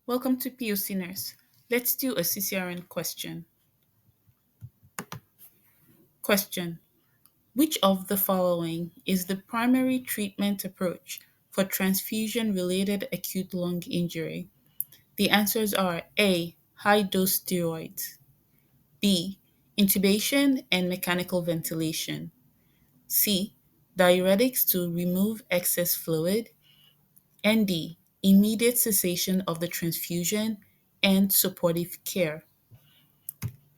Welcome to POC Nurse. Let's do a CCRN question. Question: which of the following is the primary treatment approach for transfusion-related acute lung injury? The answers are A. High-dose steroids, B. Intubation and mechanical ventilation, C. Diuretics to remove excess fluid, and D. Immediate cessation of the transfusion and supportive care.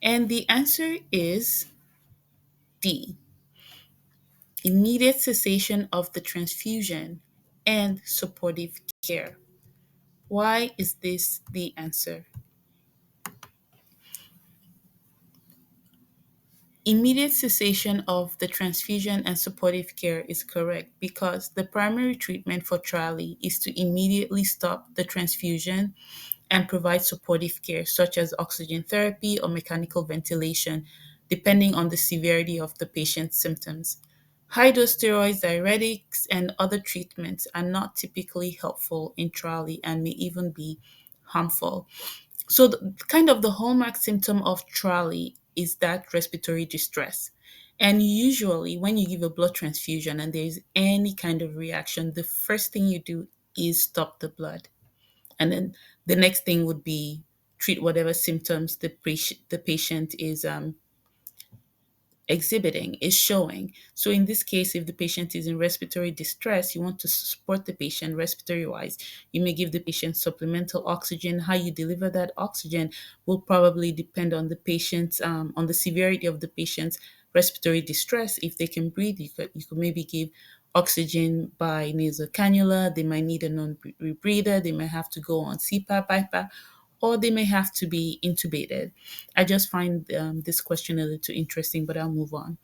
And the answer is D. Immediate cessation of the transfusion and supportive care. Why is this the answer? Immediate cessation of the transfusion and supportive care is correct because the primary treatment for TRALI is to immediately stop the transfusion and provide supportive care such as oxygen therapy or mechanical ventilation, depending on the severity of the patient's symptoms. High-dose steroids, diuretics, and other treatments are not typically helpful in TRALI and may even be harmful. So, the hallmark symptom of TRALI is that respiratory distress. And usually, when you give a blood transfusion and there is any kind of reaction, the first thing you do is stop the blood. And then the next thing would be treat whatever symptoms the patient is exhibiting, is showing. So in this case, if the patient is in respiratory distress, you want to support the patient respiratory wise. You may give the patient supplemental oxygen. How you deliver that oxygen will probably depend on on the severity of the patient's respiratory distress. If they can breathe, you could maybe give oxygen by nasal cannula. They might need a non-rebreather. They might have to go on CPAP, BiPAP, or they may have to be intubated. I just find this question a little interesting, but I'll move on.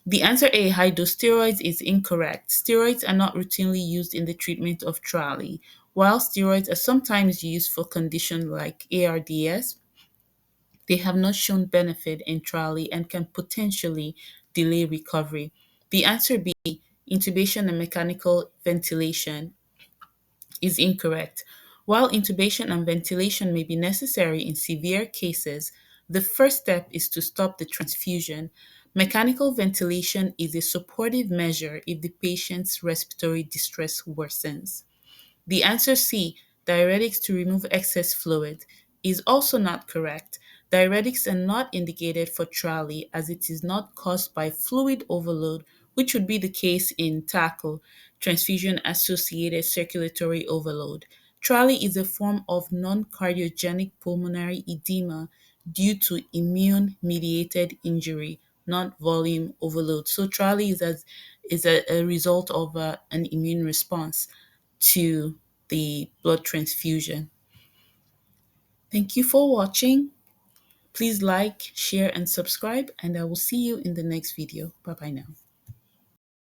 The answer A, high dose steroids, is incorrect. Steroids are not routinely used in the treatment of TRALI. While steroids are sometimes used for conditions like ARDS, they have not shown benefit in TRALI and can potentially delay recovery. The answer B, intubation and mechanical ventilation, is incorrect. While intubation and ventilation may be necessary in severe cases, the first step is to stop the transfusion. Mechanical ventilation is a supportive measure if the patient's respiratory distress worsens. The answer C, diuretics to remove excess fluid, is also not correct. Diuretics are not indicated for TRALI as it is not caused by fluid overload, which would be the case in TACO, transfusion associated circulatory overload. TRALI is a form of non cardiogenic pulmonary edema due to immune mediated injury, not volume overload. So, TRALI is a result of an immune response to the blood transfusion. Thank you for watching. Please like, share, and subscribe, and I will see you in the next video. Bye bye now.